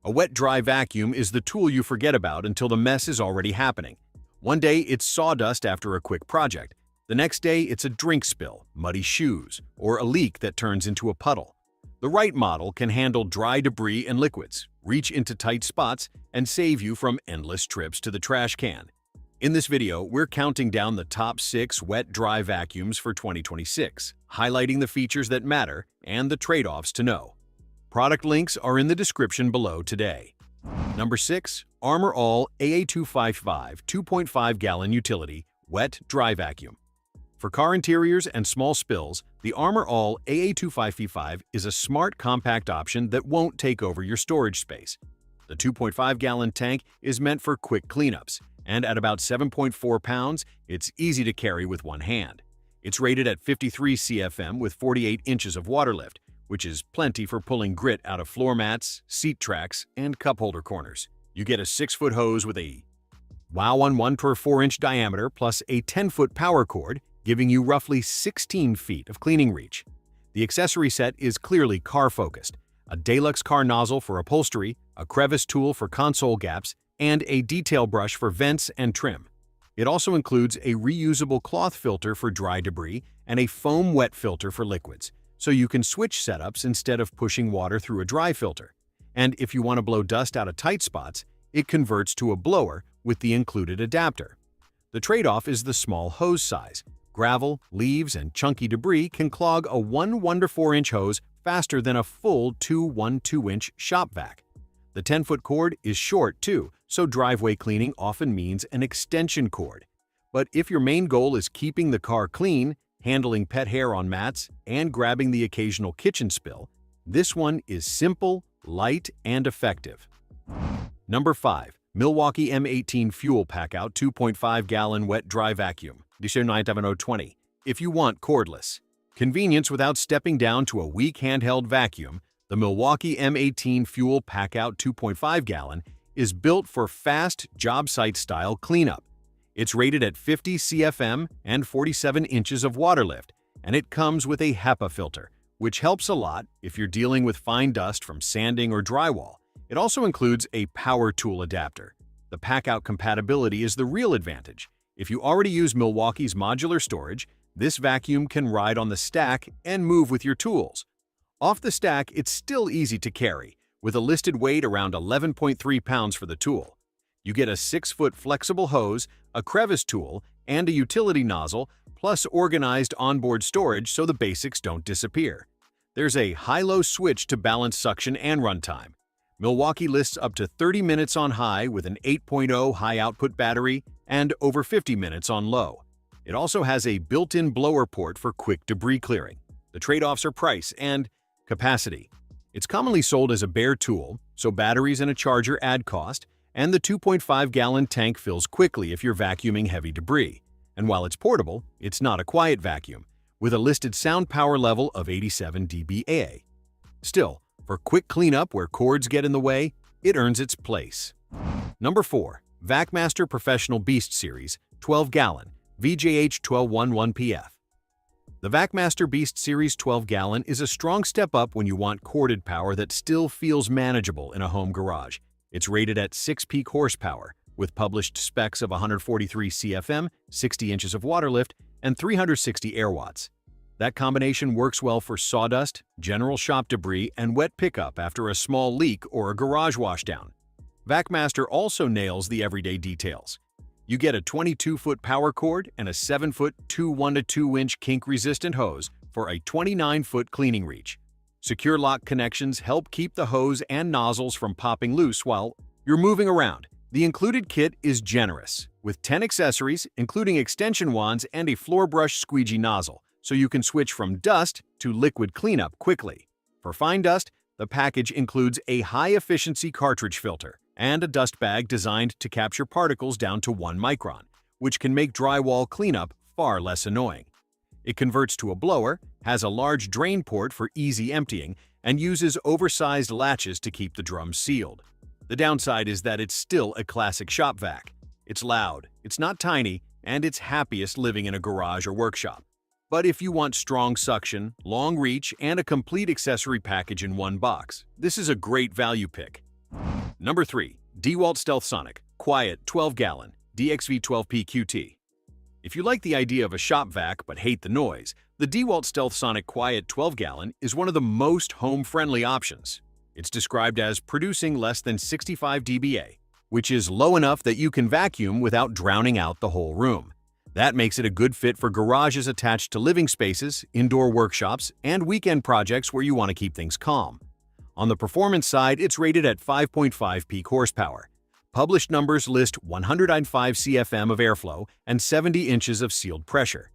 A wet-dry vacuum is the tool you forget about until the mess is already happening. One day it's sawdust after a quick project. The next day it's a drink spill, muddy shoes, or a leak that turns into a puddle. The right model can handle dry debris and liquids, reach into tight spots, and save you from endless trips to the trash can. In this video, we're counting down the top 6 wet-dry vacuums for 2026, highlighting the features that matter and the trade-offs to know. Product links are in the description below today. Number 6. Armor All AA255 2.5-gallon Utility Wet-Dry Vacuum. For car interiors and small spills, the Armor All AA255 is a smart, compact option that won't take over your storage space. The 2.5-gallon tank is meant for quick cleanups, and at about 7.4 pounds, it's easy to carry with one hand. It's rated at 53 CFM with 48 inches of water lift, which is plenty for pulling grit out of floor mats, seat tracks, and cup holder corners. You get a 6-foot hose with a WOW on 1x4-inch diameter plus a 10-foot power cord, giving you roughly 16 feet of cleaning reach. The accessory set is clearly car-focused: a Deluxe car nozzle for upholstery, a crevice tool for console gaps, and a detail brush for vents and trim. It also includes a reusable cloth filter for dry debris and a foam wet filter for liquids, so you can switch setups instead of pushing water through a dry filter. And if you want to blow dust out of tight spots, it converts to a blower with the included adapter. The trade-off is the small hose size. Gravel, leaves, and chunky debris can clog a 1-4-inch hose faster than a full 2-1-2-inch shop vac. The 10-foot cord is short too, so driveway cleaning often means an extension cord. But if your main goal is keeping the car clean, handling pet hair on mats, and grabbing the occasional kitchen spill, this one is simple, light, and effective. Number 5. Milwaukee M18 Fuel PACKOUT 2.5-gallon Wet-Dry Vacuum. DC9720. If you want cordless convenience without stepping down to a weak handheld vacuum, the Milwaukee M18 Fuel PACKOUT 2.5-gallon is built for fast, job site-style cleanup. It's rated at 50 CFM and 47 inches of water lift, and it comes with a HEPA filter, which helps a lot if you're dealing with fine dust from sanding or drywall. It also includes a power tool adapter. The PACKOUT compatibility is the real advantage. If you already use Milwaukee's modular storage, this vacuum can ride on the stack and move with your tools. Off the stack, it's still easy to carry, with a listed weight around 11.3 pounds for the tool. You get a 6-foot flexible hose, a crevice tool, and a utility nozzle, plus organized onboard storage so the basics don't disappear. There's a high-low switch to balance suction and runtime. Milwaukee lists up to 30 minutes on high with an 8.0 high-output battery and over 50 minutes on low. It also has a built-in blower port for quick debris clearing. The trade-offs are price and capacity. It's commonly sold as a bare tool, so batteries and a charger add cost, and the 2.5-gallon tank fills quickly if you're vacuuming heavy debris. And while it's portable, it's not a quiet vacuum, with a listed sound power level of 87 dBA. Still, for quick cleanup where cords get in the way, it earns its place. Number 4. VacMaster Professional Beast Series 12-gallon VJH 1211PF. The VacMaster Beast Series 12-gallon is a strong step up when you want corded power that still feels manageable in a home garage. It's rated at 6 peak horsepower, with published specs of 143 CFM, 60 inches of water lift, and 360 air watts. That combination works well for sawdust, general shop debris, and wet pickup after a small leak or a garage washdown. VacMaster also nails the everyday details. You get a 22-foot power cord and a 7-foot 1-2-inch kink-resistant hose for a 29-foot cleaning reach. Secure lock connections help keep the hose and nozzles from popping loose while you're moving around. The included kit is generous, with 10 accessories, including extension wands and a floor brush squeegee nozzle, so you can switch from dust to liquid cleanup quickly. For fine dust, the package includes a high-efficiency cartridge filter and a dust bag designed to capture particles down to 1 micron, which can make drywall cleanup far less annoying. It converts to a blower, has a large drain port for easy emptying, and uses oversized latches to keep the drums sealed. The downside is that it's still a classic shop vac. It's loud, it's not tiny, and it's happiest living in a garage or workshop. But if you want strong suction, long reach, and a complete accessory package in one box, this is a great value pick. Number 3. DEWALT StealthSonic Quiet 12-gallon DXV12P QT. If you like the idea of a shop vac but hate the noise, the DEWALT StealthSonic Quiet 12-gallon is one of the most home-friendly options. It's described as producing less than 65 dBA, which is low enough that you can vacuum without drowning out the whole room. That makes it a good fit for garages attached to living spaces, indoor workshops, and weekend projects where you want to keep things calm. On the performance side, it's rated at 5.5 peak horsepower. Published numbers list 105 CFM of airflow and 70 inches of sealed pressure.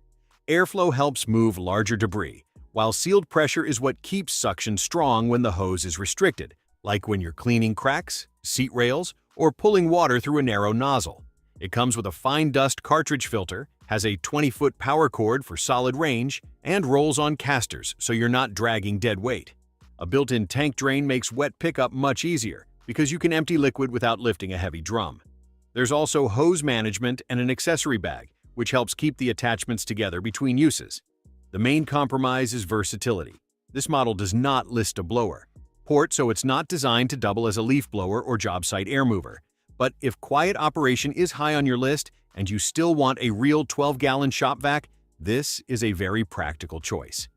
Airflow helps move larger debris, while sealed pressure is what keeps suction strong when the hose is restricted, like when you're cleaning cracks, seat rails, or pulling water through a narrow nozzle. It comes with a fine dust cartridge filter, has a 20-foot power cord for solid range, and rolls on casters so you're not dragging dead weight. A built-in tank drain makes wet pickup much easier because you can empty liquid without lifting a heavy drum. There's also hose management and an accessory bag, which helps keep the attachments together between uses. The main compromise is versatility. This model does not list a blower port, so it's not designed to double as a leaf blower or job site air mover. But if quiet operation is high on your list and you still want a real 12-gallon shop vac, this is a very practical choice.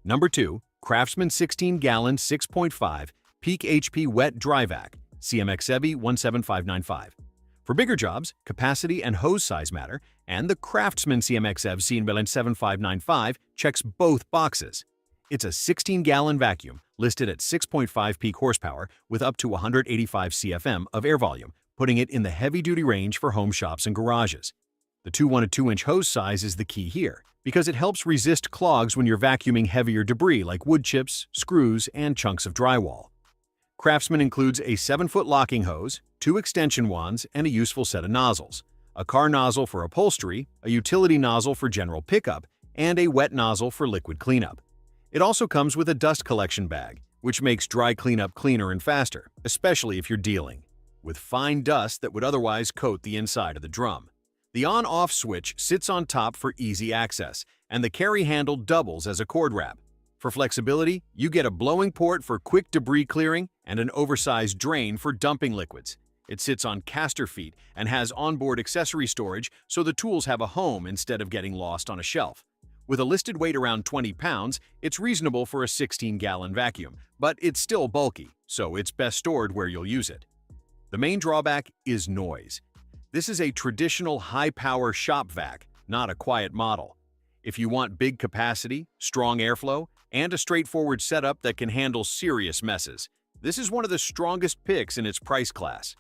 Number 2. CRAFTSMAN 16-gallon 6.5 Peak HP Wet Dry Vac CMX-EVI 17595. For bigger jobs, capacity and hose size matter, and the CRAFTSMAN CMX-EVI 17595 checks both boxes. It's a 16-gallon vacuum listed at 6.5 peak horsepower with up to 185 CFM of air volume, putting it in the heavy-duty range for home shops and garages. The 2.12-inch hose size is the key here, because it helps resist clogs when you're vacuuming heavier debris like wood chips, screws, and chunks of drywall. CRAFTSMAN includes a 7-foot locking hose, 2 extension wands, and a useful set of nozzles: a car nozzle for upholstery, a utility nozzle for general pickup, and a wet nozzle for liquid cleanup. It also comes with a dust collection bag, which makes dry cleanup cleaner and faster, especially if you're dealing with fine dust that would otherwise coat the inside of the drum. The on-off switch sits on top for easy access, and the carry handle doubles as a cord wrap. For flexibility, you get a blowing port for quick debris clearing and an oversized drain for dumping liquids. It sits on caster feet and has onboard accessory storage so the tools have a home instead of getting lost on a shelf. With a listed weight around 20 pounds, it's reasonable for a 16-gallon vacuum, but it's still bulky, so it's best stored where you'll use it. The main drawback is noise. This is a traditional high-power shop vac, not a quiet model. If you want big capacity, strong airflow, and a straightforward setup that can handle serious messes, this is one of the strongest picks in its price class.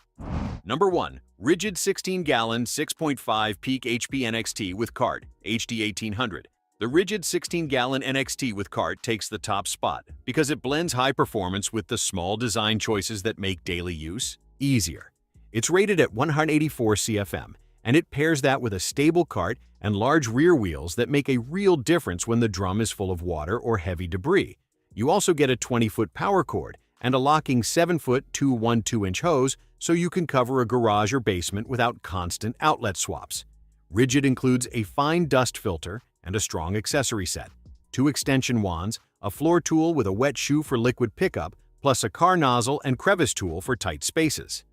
Number 1. RIDGID 16-gallon 6.5 Peak HP NXT with cart HD 1800. The RIDGID 16-gallon NXT with cart takes the top spot because it blends high performance with the small design choices that make daily use easier. It's rated at 184 CFM, and it pairs that with a stable cart and large rear wheels that make a real difference when the drum is full of water or heavy debris. You also get a 20-foot power cord and a locking 7-foot 2.12-inch hose so you can cover a garage or basement without constant outlet swaps. RIDGID includes a fine dust filter and a strong accessory set, 2 extension wands, a floor tool with a wet shoe for liquid pickup, plus a car nozzle and crevice tool for tight spaces.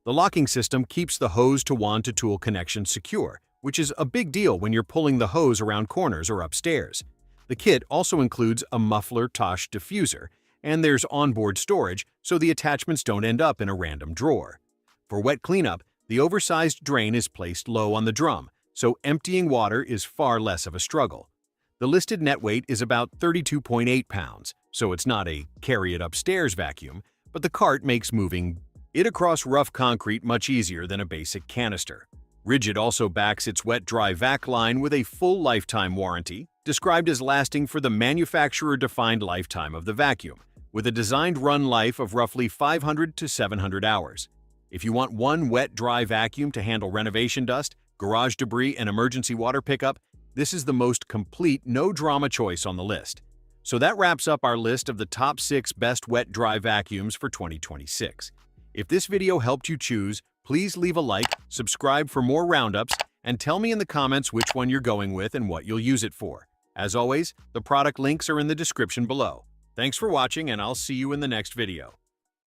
The locking system keeps the hose-to-wand-to-tool connection secure, which is a big deal when you're pulling the hose around corners or upstairs. The kit also includes a muffler Tosh diffuser, and there's onboard storage so the attachments don't end up in a random drawer. For wet cleanup, the oversized drain is placed low on the drum, so emptying water is far less of a struggle. The listed net weight is about 32.8 pounds, so it's not a carry-it-upstairs vacuum, but the cart makes moving it across rough concrete much easier than a basic canister. RIDGID also backs its wet-dry vac line with a full lifetime warranty, described as lasting for the manufacturer-defined lifetime of the vacuum, with a designed run life of roughly 500 to 700 hours. If you want one wet-dry vacuum to handle renovation dust, garage debris, and emergency water pickup, this is the most complete, no-drama choice on the list. So that wraps up our list of the top 6 best wet-dry vacuums for 2026. If this video helped you choose, please leave a like, subscribe for more roundups, and tell me in the comments which one you're going with and what you'll use it for. As always, the product links are in the description below. Thanks for watching, and I'll see you in the next video.